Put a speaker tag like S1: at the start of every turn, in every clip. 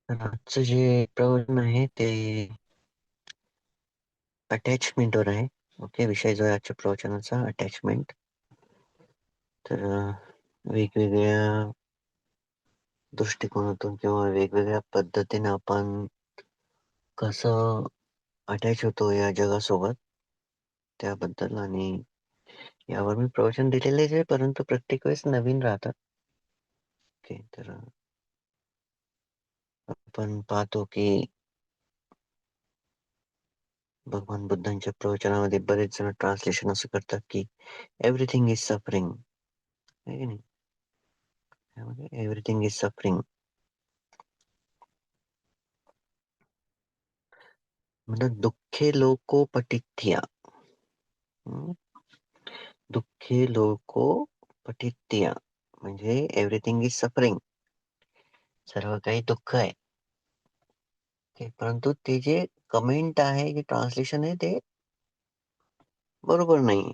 S1: तर आजचं जे प्रवचन आहे ते अटॅचमेंटवर आहे. ओके, विषय जो आहे आजच्या प्रवचनाचा अटॅचमेंट. तर वेगवेगळ्या दृष्टिकोनातून किंवा वेगवेगळ्या पद्धतीने आपण कसं अटॅच होतो या जगासोबत त्याबद्दल, आणि यावर मी प्रवचन दिलेलेच आहे, परंतु प्रत्येक वेळेस नवीन राहतात. ओके, तर आपण पाहतो की भगवान बुद्धांच्या प्रवचनामध्ये बरेच जण ट्रान्सलेशन असं करतात की एव्हरीथिंग इज सफरिंग, आहे की नाही? एव्हरीथिंग इज सफरिंग म्हणजे दुःखे लोको पठित्या. हं? दुःखे लोको पठित्या म्हणजे एव्हरीथिंग इज सफरिंग, सर्व काही दुःख आहे. परंतु ते जे कमेंट आहे, जे ट्रान्सलेशन आहे, ते बरोबर नाही.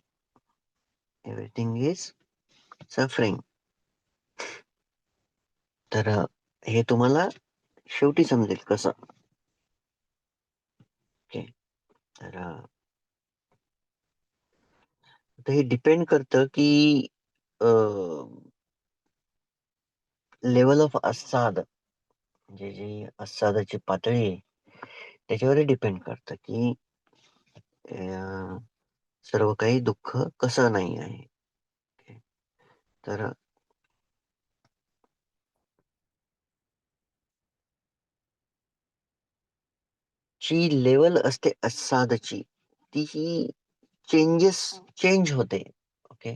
S1: Everything is suffering. तर हे तुम्हाला शेवटी समजेल कसं. ओके, तर हे डिपेंड करतं की लेवल ऑफ अस्साद, म्हणजे जी अस्सादाची पातळी आहे त्याच्यावर डिपेंड करतं की सर्व काही दुःख कसं नाही आहे. Okay. तर जी लेवल असते अस्सादची ती ही चेंज होते. Okay,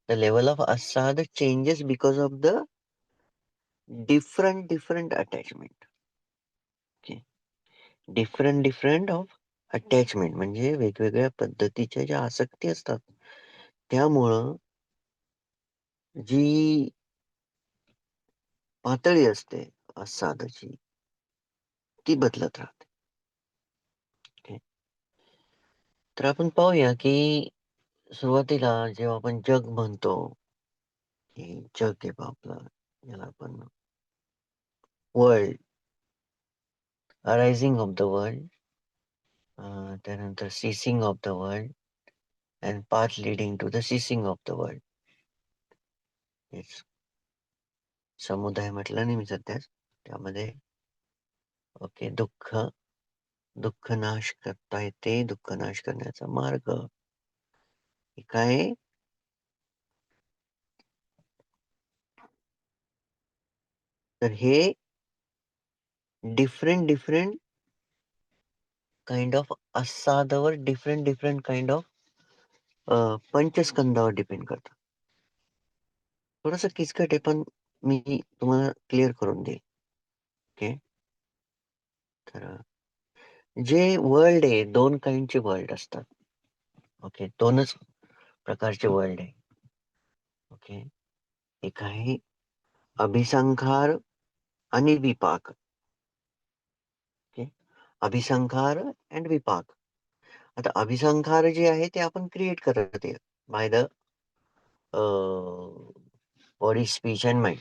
S1: the level of Assad changes because of the different attachment. Okay, different of attachment म्हणजे वेगवेगळ्या पद्धतीच्या ज्या आसक्ती असतात, त्यामुळं जी पातळी असते अस्सादाची ती बदलत राहते. Okay. तर आपण पाहूया की सुरुवातीला जेव्हा आपण जग म्हणतो, की जग आहे बा आपलं, याला आपण world, arising of the world, त्यानंतर ceasing of the world and path leading to the ceasing of the world. समुदाय म्हटलं नाही मी सध्याच त्यामध्ये. ओके, दुःख नाश करता येते, दुःख नाश करण्याचा मार्ग काय? तर हे डिफरंट काइंड ऑफ अस्सादावर डिफरंट काइंड ऑफ पंचस्कंदावर डिपेंड करतं. थोडस किचकट आहे, पण मी तुम्हाला क्लिअर करून देईल. ओके, तर जे वर्ल्ड आहे, दोन काइंडचे वर्ल्ड असतात. ओके, दोनच प्रकारचे वर्ल्ड आहे. ओके, एक आहे अभिसंखार आणि विपाक. Okay, अभिसंखार and विपाक. आता अभिसंखार जे आहे ते आपण क्रिएट करत आहे by the body, speech and mind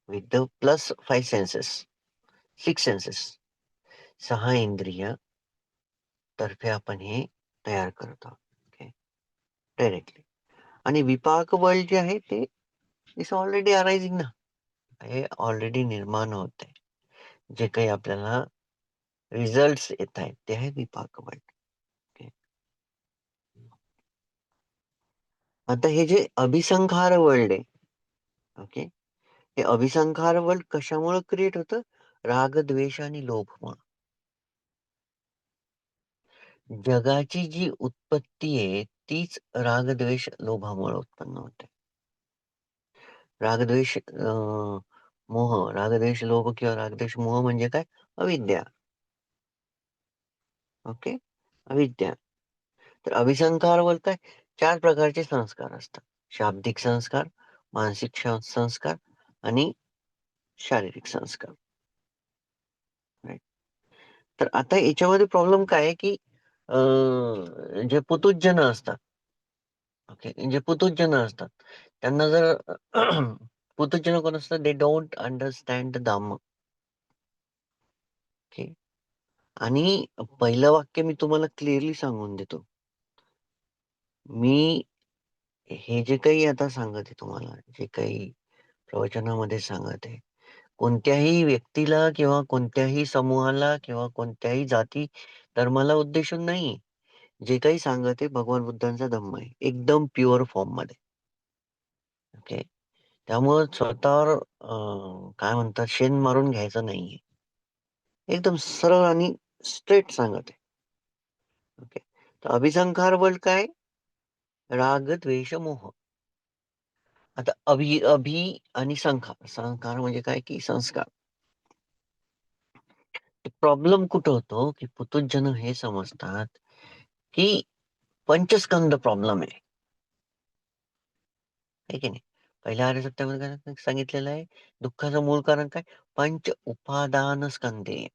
S1: with the plus 5 census, 6 census, 6 इंद्रिय तर्फे आपण हे तयार करतो. Okay, directly. आणि विपाक वर्ल्ड जे आहे ते इज ऑलरेडी अरायझिंग ना, हे ऑलरेडी निर्माण होत आहे. जे काही आपल्याला रिझल्ट येत आहेत ते आहे विपाक वर्ल्ड. ओके, आता हे जे अभिसंखार वर्ल्ड आहे, ओके, हे अभिसंखार वर्ल्ड कशामुळे क्रिएट होतं? राग, द्वेष आणि लोभमुळे. जगाची जी उत्पत्ती आहे तीच राग, द्वेष, लोभामुळे उत्पन्न होते. रागद्वेष मोह, रागद्वेष लोभ किंवा रागद्वेष मोह म्हणजे काय? अविद्या. ओके, अविद्या. तर अभिसंखारावर काय? 4 प्रकारचे संस्कार असतात. शाब्दिक संस्कार, मानसिक संस्कार आणि शारीरिक संस्कार. राईट. तर आता याच्यामध्ये प्रॉब्लेम काय आहे की जे पुतुज्जन असतात, ओके, जे पुतुज्जन असतात त्यांना जर पुतुज्जन कोण असतात? They don't understand the Dhamma. Okay. आणि पहिलं वाक्य मी तुम्हाला क्लिअरली सांगून देतो. मी हे जे काही आता सांगत आहे तुम्हाला, जे काही प्रवचनामध्ये सांगत आहे, कोणत्याही व्यक्तीला किंवा कोणत्याही समूहाला किंवा कोणत्याही जाती धर्माला उद्देशून नाही. जे काही सांगत आहे भगवान बुद्धांचा धम्म आहे. एकदम प्युअर फॉर्ममध्ये. ओके. त्यामुळं स्वतःवर काय म्हणतात शेण मारून घ्यायचं नाहीये. एकदम सरळ आणि स्ट्रेट सांगत आहे. ओके. तर अभिसंकार वर्ड काय? राग, द्वेष, मोह. आता अभि आणि संखार. संखार म्हणजे काय की संस्कार. प्रॉब्लेम कुठं होतो की पुतुजन हे समजतात की पंचस्कंद प्रॉब्लेम आहे. आहे की नाही? पहिल्या आर्य सत्यामध्ये काय सांगितलेलं आहे? दुःखाचं मूळ कारण काय? पंच उपादान स्कंदे.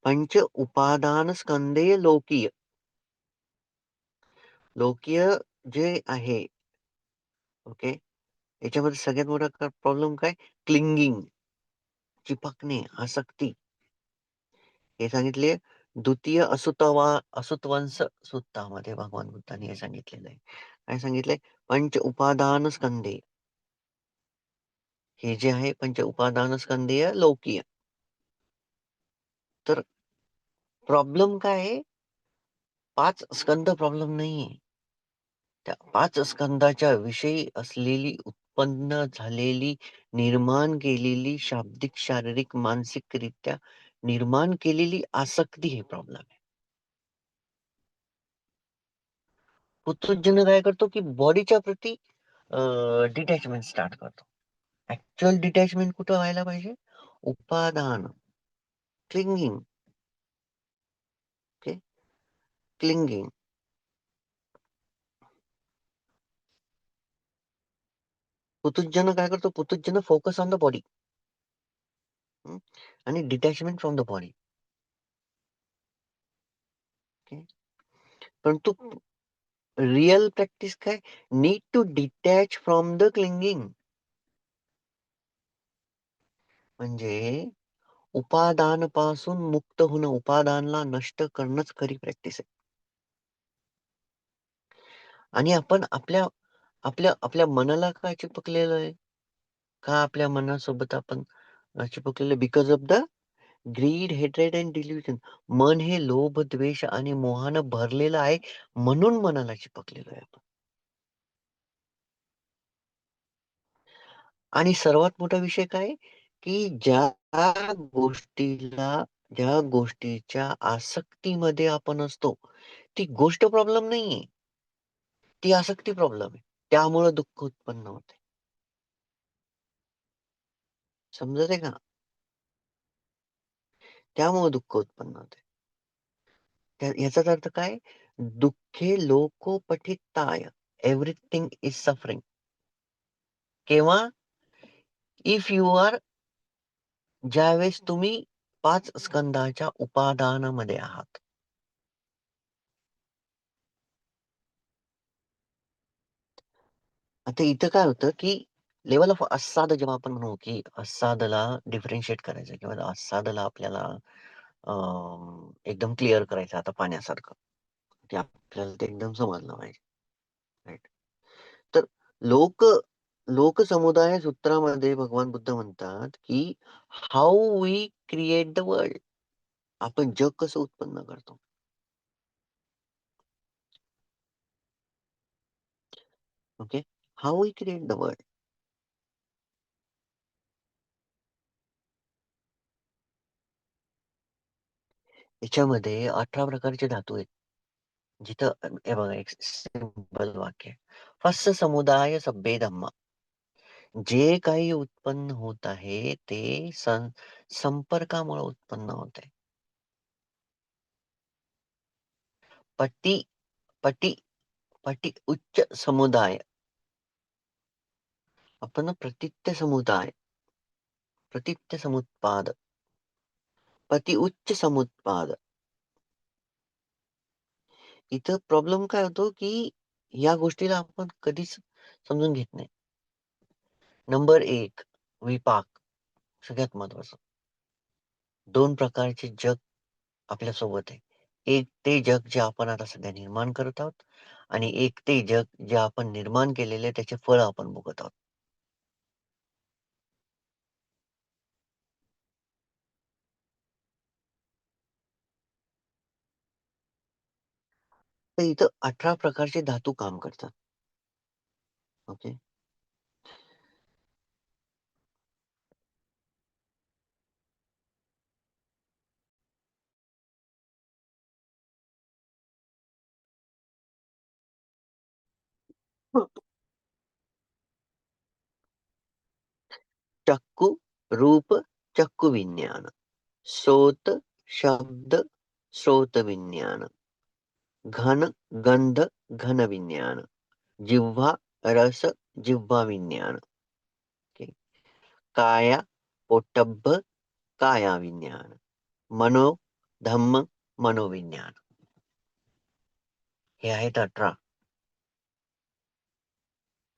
S1: पंच उपादान स्कंदे लोकीय. लोकीय जे आहे, ओके, याच्यामध्ये सगळ्यात मोठा प्रॉब्लेम काय? क्लिंगिंग, चिपकणे, आसक्ती. हे सांगितले द्वितीय असुतवंश सूक्तामध्ये भगवान बुद्धांनी हे सांगितलेलं आहे. काय सांगितलंय? पंच उपादान स्कंदे. हे जे आहे पंच उपादान स्कंदीय लौकीय. तर प्रॉब्लेम काय आहे? 5 स्कंद प्रॉब्लेम नाहीये. त्या 5 स्कंदाच्या विषयी असलेली उत्पन्न झालेली, निर्माण केलेली शाब्दिक, शारीरिक, मानसिकरित्या निर्माण केलेली आसक्ती हे प्रॉब्लेम आहे. पुत्रजन काय करतो की बॉडीच्या प्रती डिटॅचमेंट स्टार्ट करतो. ऍक्च्युअल डिटॅचमेंट कुठं व्हायला पाहिजे? उपादान, क्लिंगिंग. Okay, clinging. पुतुजन काय करतो? पुतुजन फोकस ऑन द बॉडी आणि detachment from the body. Okay. परंतु रिअल प्रॅक्टिस काय? Need to detach from the clinging. म्हणजे उपादान पासून मुक्त होणं, उपादानला नष्ट करणंच खरी प्रॅक्टिस आहे. आणि आपण आपल्या आपल्या आपल्या मनाला काय चिपकलेलं आहे? का आपल्या मनासोबत आपण चिपकलेलं? Because of the greed, hatred and delusion. मन हे लोभ, द्वेष आणि मोहानं भरलेलं आहे, म्हणून मनाला चिपकलेलो आहे आपण. आणि सर्वात मोठा विषय काय? की गोष्टीला ज्या गोष्टीच्या आसक्तीमध्ये आपण असतो, ती गोष्ट प्रॉब्लेम नाहीये. ती आसक्ती प्रॉब्लेम आहे. त्यामुळं दुःख उत्पन्न होते. समजत का? त्यामुळं दुःख उत्पन्न होते. याचाच अर्थ काय? दुःखे लोकोपठिताय. Everything is suffering. केव्हा? इफ यू आर ज्यावेळेस तुम्ही 5 स्कंदाच्या उपादानामध्ये आहात. आता इथं काय होतं, की लेव्हल ऑफ अस्साद जेव्हा आपण म्हणू, की अस्सादला डिफरन्शिएट करायचं किंवा अस्सादला आपल्याला एकदम क्लिअर करायचं आता पाण्यासारखं. ते आपल्याला ते एकदम समजलं पाहिजे. राइट. तर लोक लोकसमुदाय सूत्रामध्ये भगवान बुद्ध म्हणतात, की how we create the world. आपण जग कसं उत्पन्न करतो. Okay. How we create the world. याच्यामध्ये 18 प्रकारचे धातू आहेत. जिथं हे बघा एक सिंपल वाक्य आहे. फर्स्ट समुदाय सभ्य धम्मा. जे काही उत्पन्न होत आहे ते संपर्कामुळे उत्पन्न होत आहे. पटी पटी पटी उच्च समुदाय. आपण प्रतित्य समुदाय, प्रतित्य समुत्पाद, पती उच्च समुत्पाद. इथं प्रॉब्लेम काय होतो, की या गोष्टीला आपण कधीच समजून घेत नाही. नंबर 1 विपाक. सगळ्यात महत्वाचं. 2 प्रकारचे जग आपल्यासोबत आहे. एक ते जग जे आपण आता सध्या निर्माण करत आहोत आणि एक ते जग जे आपण निर्माण केलेले त्याचे फळं आपण भोगत आहोत. तर इथं 18 प्रकारचे धातू काम करतात. ओके. चक्कू, रूप, चक्कू विज्ञान. सोत, शब्द, श्रोत विज्ञान. घन, गंध, घन विज्ञान. जिव्हा, रस, जिव्हा विज्ञान. ओके. काया, पोटब्ब, काया विज्ञान. मनो, धम्म, मनोविज्ञान. हे आहेत 18.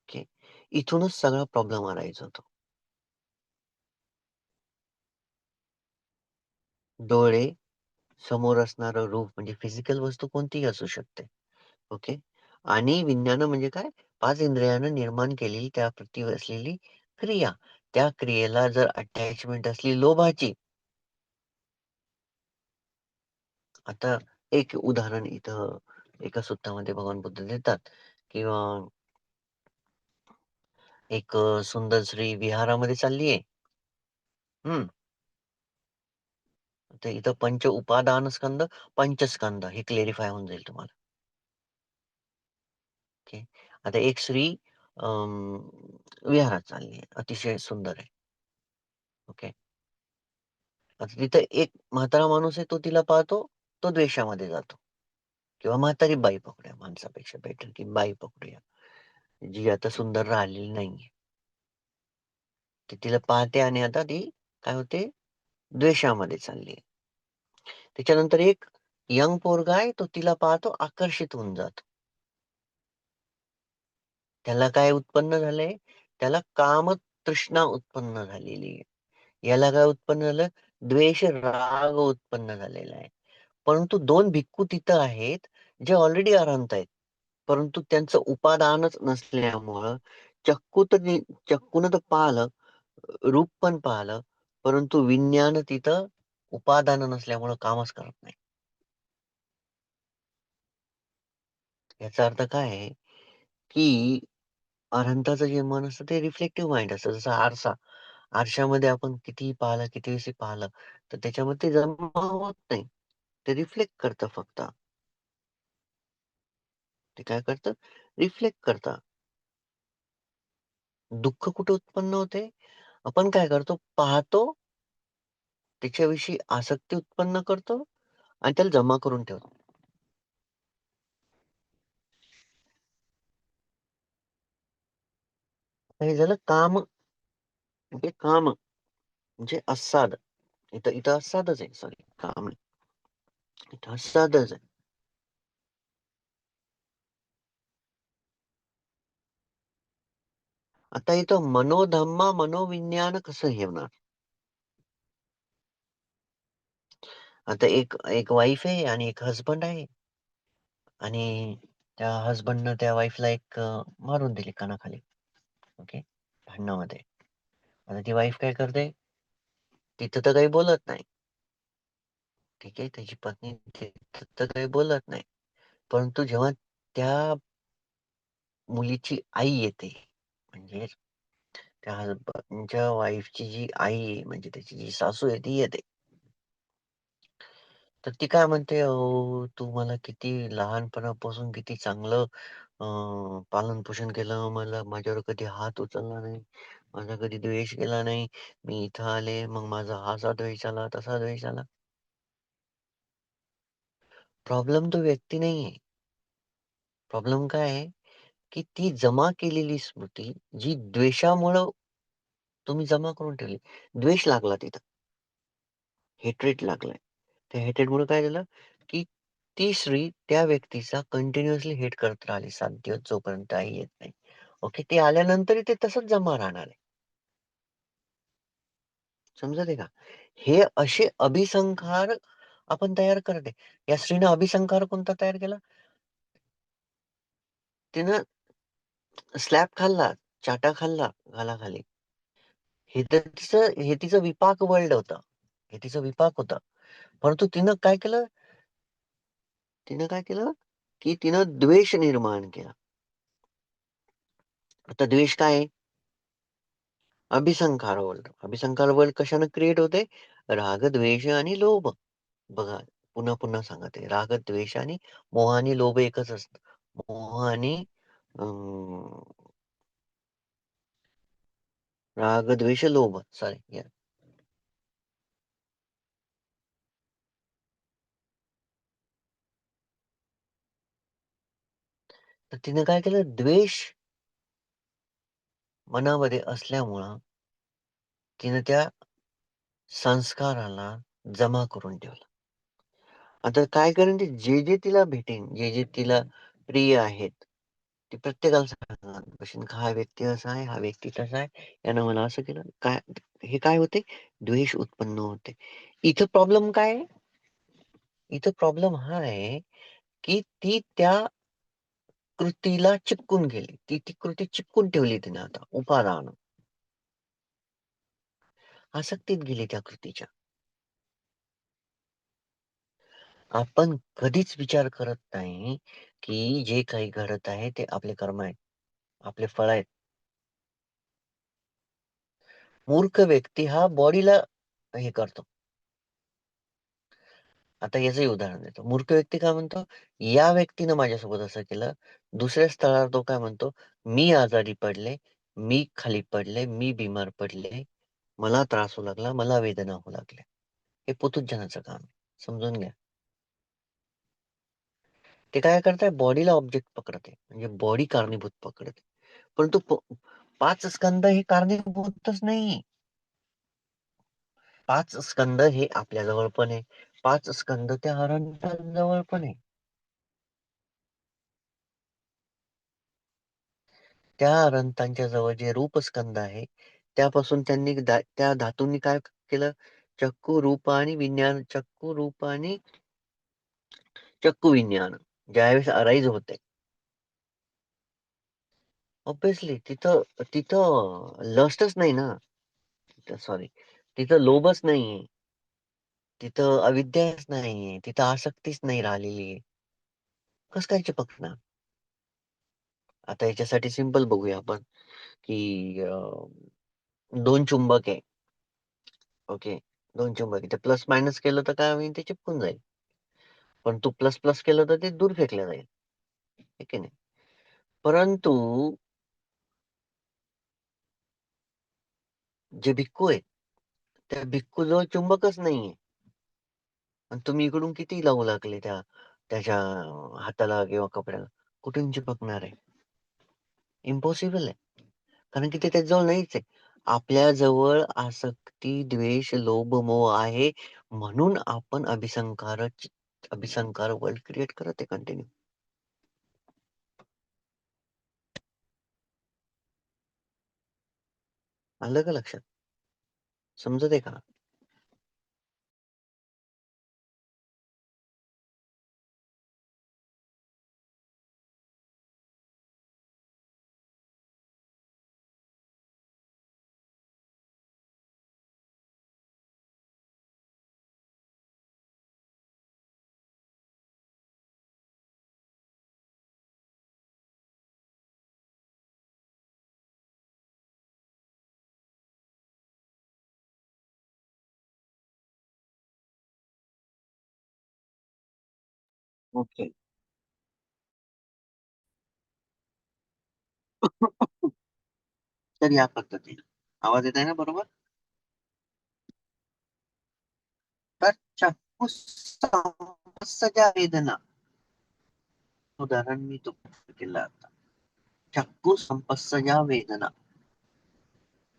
S1: ओके. इथूनच सगळा प्रॉब्लेम आणायचा होतो. डोळे, समोर असणारं रूप म्हणजे फिजिकल वस्तू कोणतीही असू शकते. ओके. आणि विज्ञान म्हणजे काय? 5 इंद्रियानं निर्माण केलेली त्याप्रती असलेली क्रिया. त्या क्रियेला जर अटॅचमेंट असली लोभाची. आता एक उदाहरण इथं एका सूत्रामध्ये भगवान बुद्ध देतात किंवा एक सुंदर स्त्री विहारामध्ये चालली आहे. हं. तर इथं पंच उपादान स्कंद, पंचस्कंद हे क्लेरिफाय होऊन जाईल तुम्हाला. ओके. आता एक स्त्री विहारात चालली आहे. अतिशय सुंदर आहे. ओके. आता तिथं एक म्हातारा माणूस आहे, तो तिला पाहतो, तो द्वेषामध्ये जातो किंवा म्हातारी बाई पकडूया, माणसापेक्षा बेटर की बाई पकडूया, जी आता सुंदर राहिलेली नाहीये. ती तिला पाहते आणि आता ती काय होते, द्वेषामध्ये चालली आहे. त्याच्यानंतर एक यंग पोरगा आहे, तो तिला पाहतो, आकर्षित होऊन जातो. त्याला काय उत्पन्न झालंय? त्याला कामतृष्णा उत्पन्न झालेली आहे. याला काय उत्पन्न झालं? द्वेष, राग उत्पन्न झालेला आहे. परंतु 2 भिक्खू तिथं आहेत, जे ऑलरेडी अराहंत आहेत. परंतु त्यांचं उपादानच नसल्यामुळं चक्कूनं तर पाहिलं, रूप पण पाहिलं, परंतु विज्ञान तिथं उपादान नसल्यामुळं कामच करत नाही. याचा अर्थ काय आहे, की अनंताचं जे मन असतं ते रिफ्लेक्टिव्ह माइंड असतं. जसं आरसा. आरशामध्ये आपण कितीही पाहिलं, किती वेळेस पाहिलं, तर त्याच्यामध्ये ते जमा होत नाही. ते रिफ्लेक्ट करतं फक्त. ते काय करतं? रिफ्लेक्ट करतं. दुःख कुठे उत्पन्न होते? आपण काय करतो? पाहतो, त्याच्याविषयी आसक्ती उत्पन्न करतो आणि त्याला जमा करून ठेवतो. हे झालं काम म्हणजे काम म्हणजे अस्साद. इथं इथं अस्सादच आहे. सॉरी, काम नाही. इथं अस्सादच आहे. आता इथं मनोधम्मा, मनोविज्ञान कसं हे होणार? आता एक एक वाईफ आहे आणि एक हसबंड आहे आणि त्या हसबंडनं त्या वाईफला मारून दिली कानाखाली. ओके. भांडणामध्ये. आता ती वाईफ काय करते? तिथं तर काही बोलत नाही. ठीक आहे. त्याची पत्नी तिथं तर काही बोलत नाही. परंतु जेव्हा त्या मुलीची आई येते, म्हणजे त्या हसबंडच्या वाईफची जी आई आहे, म्हणजे त्याची जी सासू आहे ती येते. तर ती काय म्हणते, "अहो, तू मला किती लहानपणापासून किती चांगलं पालन-पोषण केलं. मला माझ्यावर कधी हात उचलला नाही. माझा कधी द्वेष केला नाही. मी इथं आले, मग माझा हा असा द्वेष आला, तसा द्वेष आला." प्रॉब्लेम तो व्यक्ती नाहीये. प्रॉब्लेम काय आहे, की ती जमा केलेली स्मृती जी द्वेषामुळं तुम्ही जमा करून ठेवली. द्वेष लागला तिथं. हेट्रेड लागलाय. त्या हेट्रेडमुळे काय झालं, की ती स्त्री त्या व्यक्तीचा कंटिन्युअसली हेट करत राहिली 7 दिवस जोपर्यंत आई येत नाही. ओके. ते आल्यानंतरही ते तसंच जमा राहणार आहे. समजते का? हे असे अभिसंखार आपण तयार करते. या स्त्रीनं अभिसंखार कोणता तयार केला? तिनं स्लॅब खाल्ला, चाटा खाल्ला गालाखाली. हे तिचं विपाक वर्ल्ड होतं. हे तिचं विपाक होतं. परंतु तिनं काय केलं, की तिनं द्वेष निर्माण केला. आता द्वेष काय आहे? अभिसंखार वर्ल्ड. अभिसंखार वर्ल्ड कशाने क्रिएट होते? राग, द्वेष आणि लोभ. बघा, पुन्हा पुन्हा सांगते, राग, द्वेष आणि मोह आणि लोभ एकच असतं. मोह आणि अं, राग, द्वेष, लोभ. सॉरी. तर तिने काय केलं? द्वेष मनामध्ये असल्यामुळं तिने त्या संस्काराला जमा करून ठेवलं. आता काय करेन ते, जे जे तिला भेटेन, जे जे तिला प्रिय आहेत, ते प्रत्येकाला सांगणार बसेन, हा व्यक्ती असा आहे, हा व्यक्ती तसा आहे, यानं मला असं केलं. काय हे काय होते? द्वेष उत्पन्न होते. इथं प्रॉब्लेम काय आहे? इथं प्रॉब्लेम हा आहे, की ती त्या कृतीला चिपकून गेली. ती कृती चिपकून ठेवली तिने आता उपादान. आसक्तीत गेली त्या कृतीच्या. आपण कधीच विचार करत नाही, की जे काही घडत आहे ते आपले कर्म आहेत, आपले फळ आहेत. मूर्ख व्यक्ती हा बॉडीला हे करतो. आता याचंही उदाहरण देतो. मूर्ख व्यक्ती काय म्हणतो? या व्यक्तीनं माझ्यासोबत असं केलं. दुसऱ्या स्थळावर तो काय म्हणतो? मी आजारी पडले, मी खाली पडले, मी बिमार पडले, मला त्रास होऊ लागला, मला वेदना होऊ लागल्या. हे पुतुज्जनाचं काम आहे. समजून घ्या. ते काय करताय? बॉडीला ऑब्जेक्ट पकडते. म्हणजे बॉडी कारणीभूत पकडते. परंतु 5 स्कंद हे कारणीभूतच नाही. 5 स्कंद हे आपल्याजवळ पण आहे. 5 स्कंद त्या अनंतांजवळ पण आहे. त्या अनंतांच्या जवळ जे रूपस्कंद आहे, त्यापासून त्यांनी त्या धातूंनी काय केलं? चक्कू, रूप आणि विज्ञान, चक्कू, रूप आणि चक्कू विज्ञान ज्यावेळेस अराईज होते, ऑब्विसली तिथं तिथं लस्टच नाही ना. सॉरी, तिथं लोभच नाहीये. तिथं अविद्याच नाहीये. तिथं आसक्तीच नाही राहिलेली आहे. कसं काय चिपकणार? आता याच्यासाठी सिंपल बघूया आपण, की 2 चुंबक आहे. ओके. 2 चुंबक आहे. ते प्लस मायनस केलं तर काय होईल? ते चिपकून जाईल. पण तू प्लस प्लस केलं तर ते दूर फेकलं जाईल. हे की नाही? परंतु जे भिक्खू आहेत, त्या भिक्खूजवळ चुंबकच नाहीये. आणि तुम्ही इकडून किती लावू लागले त्याच्या हाताला किंवा कपड्याला, कुठून चिपकणार आहे? इम्पॉसिबल आहे. कारण की ते त्याच्याजवळ नाहीच आहे. आपल्या जवळ आसक्ती, द्वेष, लोभ, मोह आहे, म्हणून आपण अभिसंकार वर्ल्ड क्रिएट करत आहे कंटिन्यू. आलं का लक्षात? समजत आहे का? ओके. तर या पद्धतीने आवाज येत आहे ना बरोबर? तर चाकू समस्या वेदना, उदाहरण मी तुम्हाला केलं आता. चाकू संपस्सया वेदना.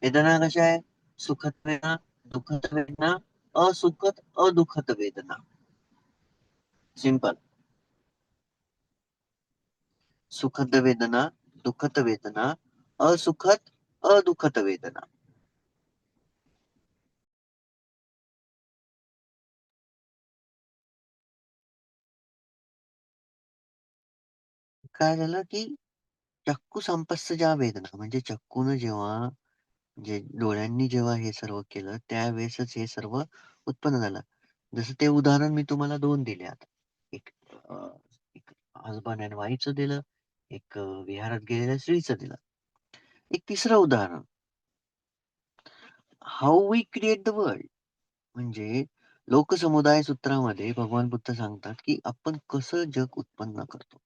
S1: वेदना कशा आहे? सुखद वेदना, दुःखद वेदना, असुखद अदुःखद वेदना. सिंपल. सुखद वेदना, दुःखद वेदना, असुखद अदुःखद वेदना. काय झालं, की चक्कू संपस्स जा वेदना म्हणजे चक्कूनं जेव्हा जे डोळ्यांनी जेव्हा हे सर्व केलं, त्यावेळेसच हे सर्व उत्पन्न झालं. जसं ते उदाहरण मी तुम्हाला 2 दिले आता. एक एक हसबंड अँड वाईफचं दिलं, एक विहारात गेलेल्या स्त्रीचं दिलं. एक तिसरं उदाहरण, how we create the world म्हणजे लोकसमुदाय सूत्रामध्ये भगवान बुद्ध सांगतात, की आपण कसं जग उत्पन्न करतो.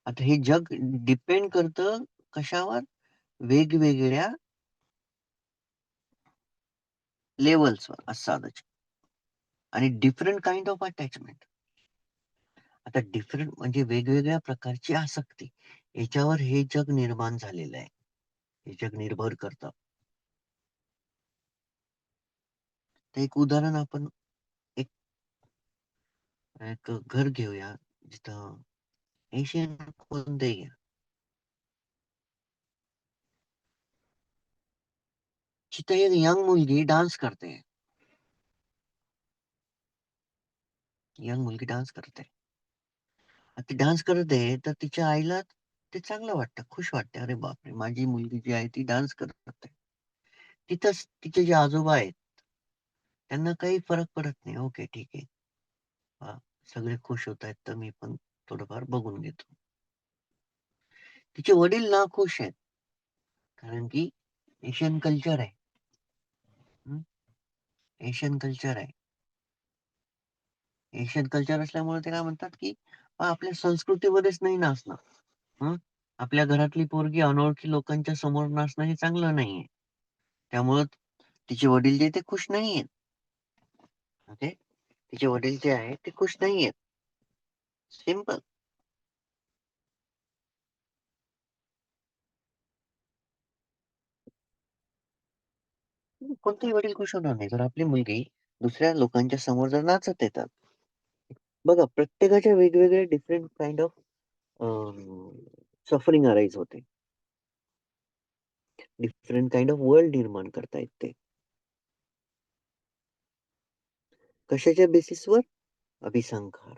S1: आता हे जग डिपेंड करतं कशावर? वेगवेगळ्या लेव्हल्सवर असं आणि डिफरंट काइंड ऑफ अटॅचमेंट. आता डिफरंट म्हणजे वेगवेगळ्या प्रकारची आसक्ती. याच्यावर हे जग निर्माण झालेलं आहे. हे जग निर्भर करतं. तर एक उदाहरण आपण एक एक घर घेऊया, जिथं एशियन कोणतंही घ्या. तिथं एक यंग मुलगी डान्स करते. यंग मुलगी डान्स करते. आता ती डान्स करते, तर तिच्या आईला ते चांगलं वाटतं, खुश वाटते. अरे बापरे! माझी मुलगी जी आहे ती डान्स करत आहे. तिथंच तिचे जे आजोबा आहेत, त्यांना काही फरक पडत नाही. ओके, ठीक आहे. हां, सगळे खुश होतायत, तर मी पण थोडंफार बघून घेतो. तिचे वडील नाखुश आहेत. कारण की एशियन कल्चर आहे. हं, एशियन कल्चर आहे. एशियन कल्चर असल्यामुळे ते काय म्हणतात, की आपल्या संस्कृतीमध्येच नाही नाचणं. हं, आपल्या घरातली पोरगी अनोळखी लोकांच्या समोर नाचणं हे चांगलं नाहीये. त्यामुळं तिचे वडील जे ते खुश नाहीयेत. ओके. तिचे वडील जे आहेत ते खुश नाहीयेत. सिंपल. कोणतेही वडील खुश होणार नाही. जर आपली मुलगी दुसऱ्या लोकांच्या समोर जर नाचत आहे तर. बघा प्रत्येकाच्या वेगवेगळ्या different kind of suffering arise होते. डिफरंट काइंड ऑफ वर्ल्ड निर्माण करतायत ते. कशाच्या बेसिसवर? अभिसंखार.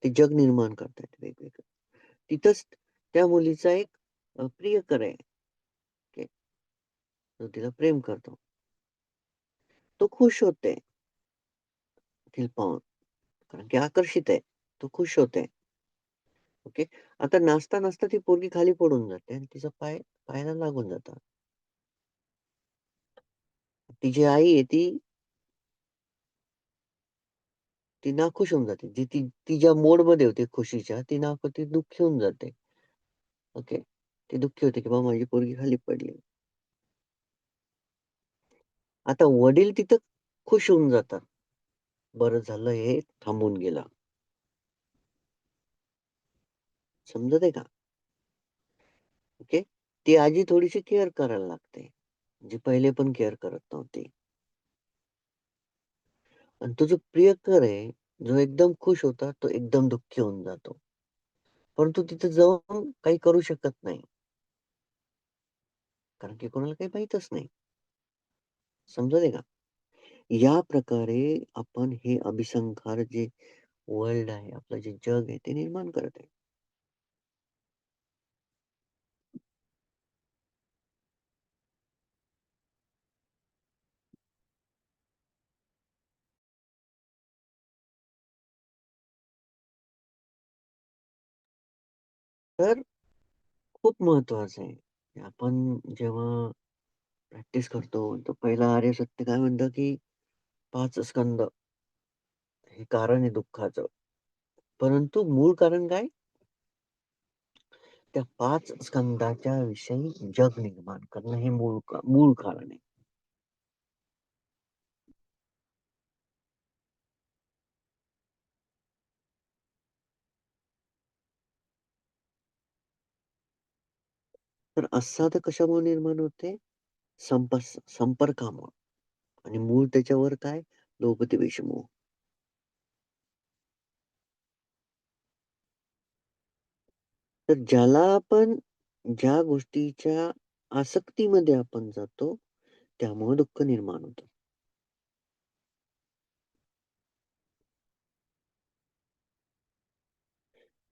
S1: ते जग निर्माण करतायत वेगवेगळं. तिथंच त्या मुलीचा एक प्रियकर आहे, की जो तिला प्रेम करतो. तो खुश होते तिला पाहून. कारण की आकर्षित आहे. तो खुश होते. ओके. आता नाचता-नाचता ती पोरगी खाली पडून जाते आणि तिचा पाय पायाला लागून जातं. तिची आई आहे ती नाखुश होऊन जाते. जी ती ज्या मोडमध्ये होती खुशीच्या, ती दुःखी होऊन जाते. ओके. ती दुःखी होते, की बाबा माझी पोरगी खाली पडली. आता वडील तिथं खुश होऊन जातात. बरं झालं हे थांबून गेलं. समजत आहे का? ओके. ती आजी थोडीशी केअर करायला लागते. जी पहिले पण केअर करत नव्हती. आणि तो जो प्रियकर आहे, जो एकदम खुश होता, तो एकदम दुःखी होऊन जातो. परंतु तिथे जाऊन काही करू शकत नाही. कारण की कोणाला काही माहीतच नाही. समजत आहे का? या प्रकारे आपण हे अभिसंखार जे वर्ल्ड आहे, आपलं जे जग आहे, ते निर्माण करत आहे. तर खूप महत्वाचं आहे. आपण जेव्हा प्रॅक्टिस करतो, तर पहिला आर्यसत्य काय म्हणतं, की 5 स्कंद हे कारण आहे दुःखाचं. परंतु मूळ कारण काय? त्या 5 स्कंदाच्या विषयी जग निर्माण करणं हे मूळ कारण आहे. तर असाध कशामुळे निर्माण होते? संपर्कामुळं आणि मूळ त्याच्यावर काय? लोभ, द्वेष, मोह. तर ज्या गोष्टीच्या आसक्तीमध्ये आपण जातो, त्यामुळे दुःख निर्माण होतं.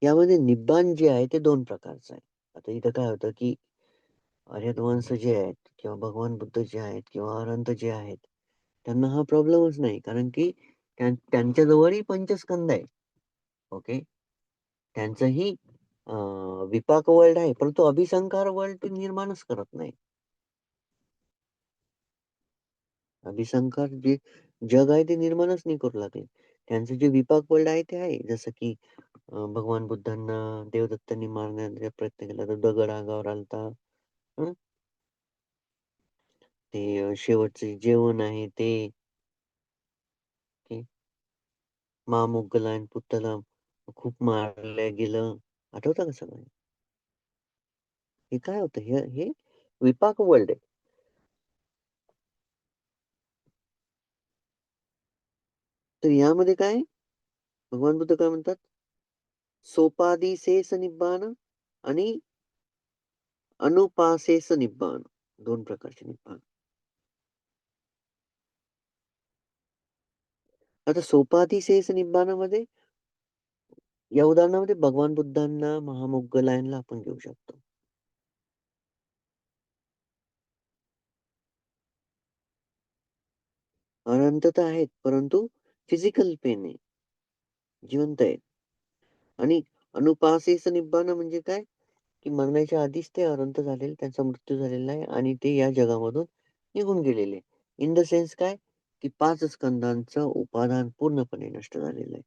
S1: यामध्ये निब्बाण जे आहे ते 2 प्रकारचं आहे. आता इथं काय होतं, की आर्यन वंश जे आहेत किंवा भगवान बुद्ध जे आहेत किंवा अनंत जे आहेत, त्यांना हा प्रॉब्लेमच नाही. कारण की त्यांच्याजवळही पंचस्कंद आहे. ओके. त्यांचंही अ, विपाक वर्ल्ड आहे, परंतु अभिसंकार वर्ल्ड ते निर्माणच करत नाही. अभिसंकार जे जग आहे ते निर्माणच नाही करू लागले. त्यांचं जे विपाक वर्ल्ड आहे ते आहे. जसं की भगवान बुद्धांना देवदत्तांनी मारण्याचा प्रयत्न केला तर दगड अंगावर आलता. हं. ते शेवटचे जेवण आहे ते, की महामोगलान पुतळा खूप मारलं गेलं. आठवतं का सगळं? हे काय होतं? हे विपाक वर्ल्ड आहे. तर यामध्ये काय आहे? भगवान बुद्ध काय म्हणतात? सोपादिसेस निब्बाण आणि अनुपासेस निब्बाण. 2 प्रकारचे निब्बाण. आता सोपाधिसेस निब्बाणामध्ये या उदाहरणामध्ये भगवान बुद्धांना, महामोग्गलायनला आपण घेऊ शकतो. अनंत आहेत, परंतु फिजिकल पेन आहे, जिवंत आहेत. आणि अनुपासेस निब्बाण म्हणजे काय? की मरण्याच्या आधीच ते अनंत झालेले, त्यांचा मृत्यू झालेला आहे आणि ते या जगामधून निघून गेलेले. इन द सेन्स काय? की 5 स्कंदांचं उपादान पूर्णपणे नष्ट झालेलं आहे.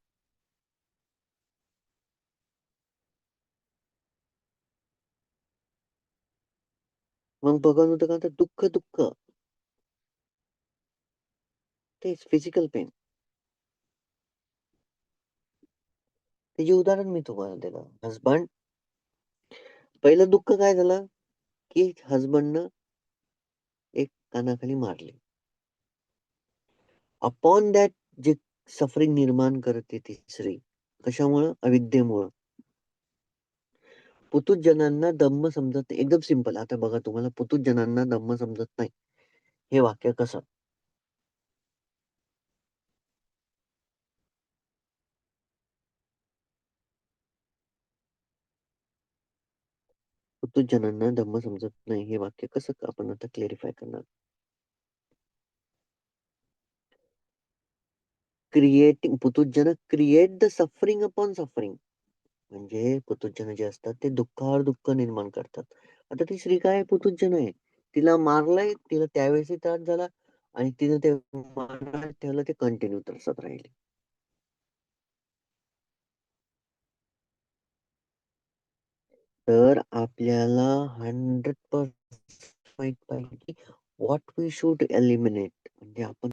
S1: मग भगवान बुद्ध काय म्हणतात, दुःख, दुःख तेच फिजिकल पेन. त्याचे उदाहरण मी तुम्हाला दिलं. हसबंड पहिलं दुःख काय झालं, की हसबंडनं एक कानाखाली मारले. अपॉन दॅट जे सफरिंग निर्माण करते ती स्त्री. कशामुळं? अविद्येमुळं. पुतुज्जनांना धम्म समजत नाही. एकदम सिंपल. आता बघा तुम्हाला पुतुज्जनांना धम्म समजत नाही. हे वाक्य कसं? पुतुज्जनांना धम्म समजत नाही हे वाक्य कसं आपण आता क्लेरिफाय करणार? क्रिएटिंग पुतुज्जन create the suffering upon suffering. म्हणजे पुतुज्जन जे असतात ते दुःखावर दुःख निर्माण करतात. आता ती स्त्री काय आहे? पुतुज्जन आहे. तिला मारलंय, तिला त्यावेळेसही त्रास झाला आणि तिनं ते मनात ठेवलं ते कंटिन्यू त्रासात राहिली. तर आपल्याला 100% माहीत पाहिजे की व्हॉट वी शुड एलिमिनेट म्हणजे आपण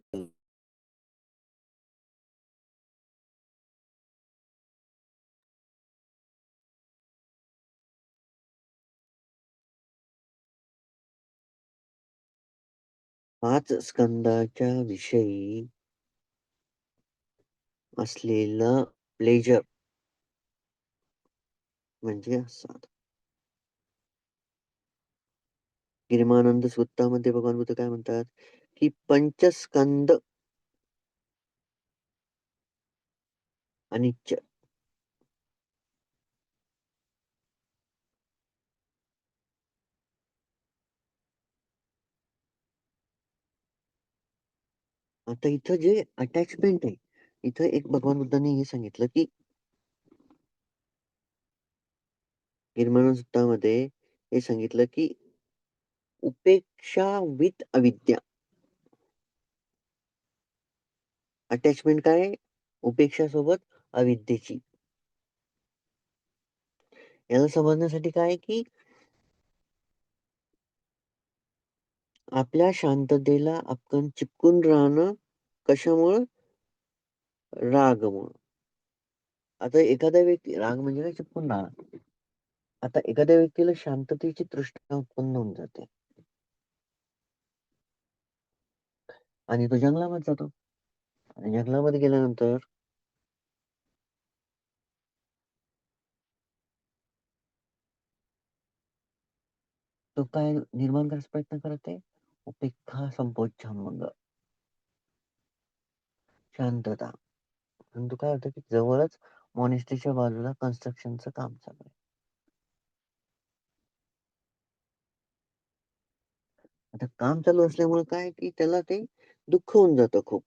S1: 5 स्कंदाच्या विषयी असलेलं प्लेजर म्हणजे असं. गिरिमानंद सुत्तामध्ये भगवान बुद्ध काय म्हणतात, की पंचस्कंद अनित्य. आता इथं जे अटॅचमेंट आहे, इथं एक भगवान बुद्धांनी हे सांगितलं, की गिरिमानंद सुत्तामध्ये हे सांगितलं, की उपेक्षा विथ अविद्या. अटॅचमेंट काय आहे? उपेक्षासोबत अविद्येची. याला समजण्यासाठी काय आहे, की आपल्या शांततेला आपण चिपकून राहणं कशामुळं? रागमुळं. आता एखादा व्यक्ती राग म्हणजे काय चिपकून राहणं. आता एखाद्या व्यक्तीला शांततेची तृष्णा उत्पन्न होऊन जाते आणि तो जंगलामध्ये जातो आणि जंगलामध्ये गेल्यानंतर तो काय निर्माण करायचा प्रयत्न करत आहे? उपेक्षा संपोषणं शांतता. परंतु काय होतं, की जवळच मॉनेस्ट्रीच्या बाजूला कन्स्ट्रक्शनचं काम चालू आहे. आता काम चालू असल्यामुळे काय की त्याला ते दुःख होऊन जातं खूप.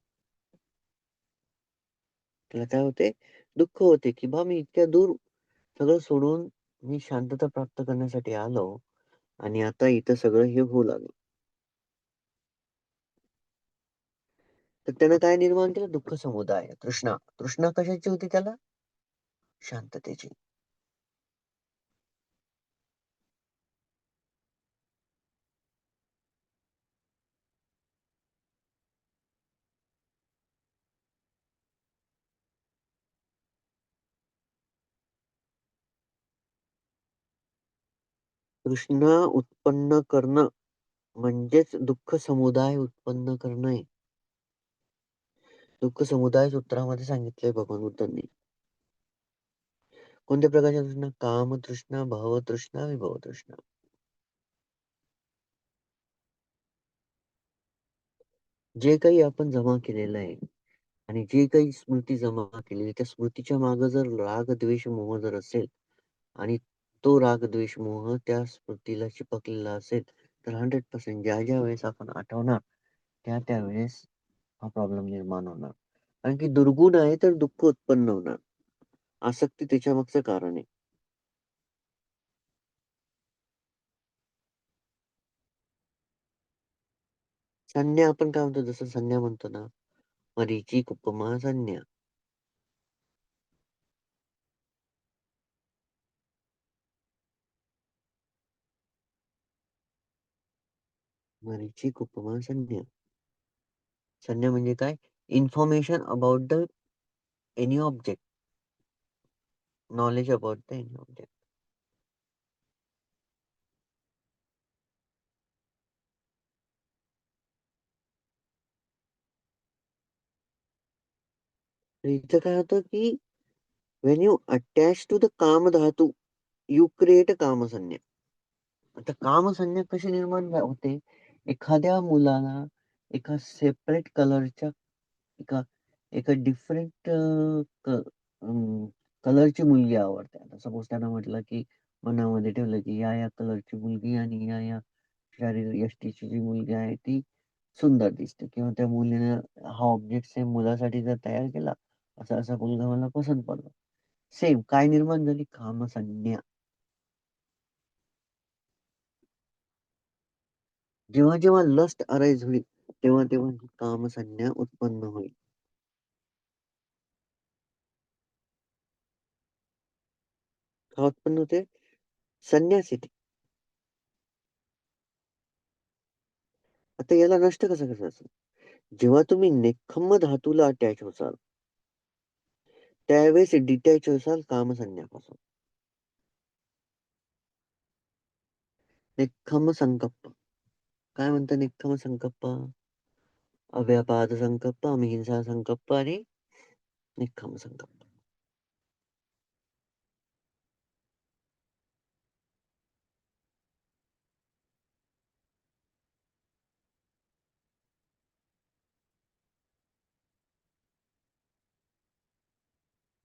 S1: त्याला काय होते, दुःख होते, की मी इतक्या दूर सगळं सोडून मी शांतता प्राप्त करण्यासाठी आलो आणि आता इथं सगळं हे होऊ लागलं. तर त्यानं काय निर्माण केलं? दुःख समुदाय, तृष्णा. तृष्णा कशाची होती त्याला? शांततेची. तृष्णा उत्पन्न करणं म्हणजेच दुःख समुदाय उत्पन्न करणं आहे. दुःख समुदाय सूत्रामध्ये सांगितलंय भगवान बुद्धांनी. कोणत्या प्रकारच्या तृष्णा? कामतृष्णा, भवतृष्णा, विभवतृष्णा. जे काही आपण जमा केलेलं आहे आणि जे काही स्मृती जमा केलेली, त्या स्मृतीच्या मागे जर राग, द्वेष, मोह जर असेल आणि तो राग, द्वेष, मोह त्या स्मृतीला चिपकलेला असेल, तर 100% ज्या वेळेस आपण आठवणार, त्यावेळेस हा प्रॉब्लेम निर्माण होणार. कारण की दुर्गुण आहे तर दुःख उत्पन्न होणार. आसक्ती त्याच्यामागचं कारण आहे. संज्ञा आपण काय म्हणतो, जसं संज्ञा म्हणतो ना, मरीचिक उपमा संज्ञा. मरीचिक उपमा संज्ञा. संज्ञा म्हणजे काय? Information about the any object. Knowledge about the any object. तर इथं काय होतं, की when you attach to the काम धातू, यू क्रिएट अ कामसंज्ञा. आता कामसंज्ञा कशी निर्माण होते? एखाद्या मुलाला एका सेपरेट कलरच्या एका एका डिफरंट कलरची मुलगी आवडते. आता सपोज त्यानं म्हटलं, की मनामध्ये ठेवलं, की या कलरची मुलगी आणि या शारीर यष्टीची जी मुलगी आहे ती सुंदर दिसते किंवा त्या मुलीनं हा ऑब्जेक्ट सेम मुलासाठी जर तयार केला, असा मुलगा मला पसंत पडला. सेम काय निर्माण झाली? कामसंज्ञा. जेव्हा लस्ट अराईज होईल, तेव्हा ही कामसंज्ञा उत्पन्न होईल. का उत्पन्न होते? संन्यास येते. आता याला नष्ट कसं करायचं? जेव्हा तुम्ही नेक्खम्म धातूला अटॅच होसाल, त्यावेळेस डिटॅच होसाल कामसंज्ञापासून. नेक्खम्म संकप्प. काय म्हणतं नेक्खम्म संकप्प? अव्यापाद संकल्प, अहिंसा संकल्प आणि निष्काम संकल्प.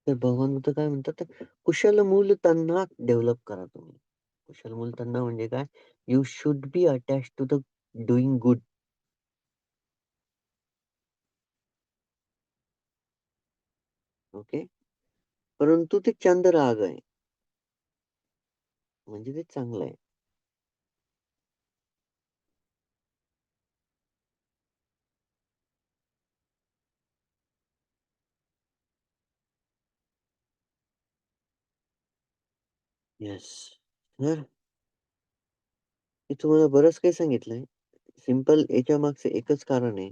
S1: तर भगवान बुद्ध काय म्हणतात? कुशल मूल तन्हा डेव्हलप करा तुम्ही. कुशल मूल तन्हा म्हणजे काय? You should be attached to the doing good. Okay. परंतु ते चंद्रराग आहे. म्हणजे ते चांगलं आहे. येस. तर मी तुम्हाला बरंच काही सांगितलंय. सिंपल याच्या मागचं एकच कारण आहे.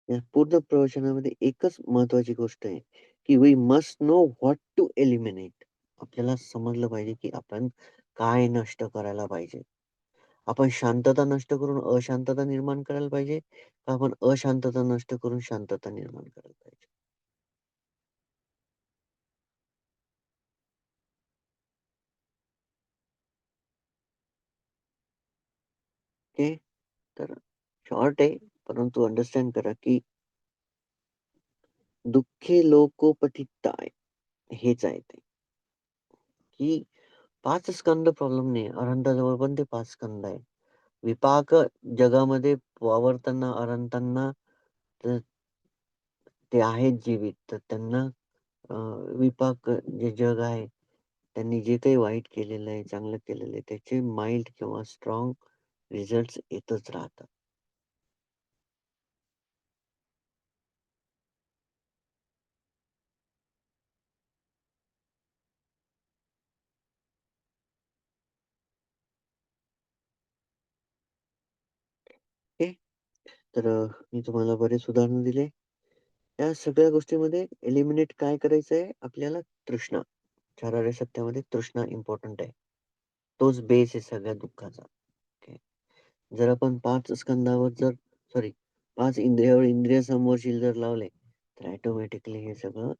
S1: या पूर्ण प्रवचनामध्ये एकच महत्त्वाची गोष्ट आहे, की we must know what to eliminate. आपल्याला समजलं पाहिजे, की आपण काय नष्ट करायला पाहिजे. आपण शांतता नष्ट करून अशांतता निर्माण करायला पाहिजे, का आपण अशांतता नष्ट करून शांतता निर्माण करायला पाहिजे. ओके. तर शॉर्ट आहे, परंतु अंडरस्टँड करा, की दुःखे लोको पतिताय हेच आहे ते, की 5 स्कंद प्रॉब्लेम नाही. अनंताजवळ पण ते 5 स्कंद आहे. विपाक जगामध्ये वावरताना, अनंतांना तर ते आहेत जीवित. तर त्यांना अ, विपाक जे जग आहे, त्यांनी जे काही वाईट केलेलं आहे, चांगलं केलेलं आहे, त्याचे माईल्ड किंवा स्ट्राँग रिझल्ट्स येतच राहतात. ओके. तर मी तुम्हाला बरेच उदाहरणं दिले. या सगळ्या गोष्टीमध्ये एलिमिनेट काय करायचं आहे आपल्याला? तृष्णा. 4 सत्यामध्ये तृष्णा इम्पोर्टंट आहे. तोच बेस आहे सगळ्या दुःखाचा. ओके. जर आपण 5 स्कंदावर जर सॉरी 5 इंद्रियावर इंद्रिय संवर्शील जर लावले, तर ऑटोमॅटिकली हे सगळं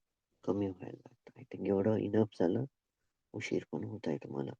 S1: कमी व्हायला लागतं. आय थिंक एवढं इनफ झालं. उशीर पण होत आहे तुम्हाला.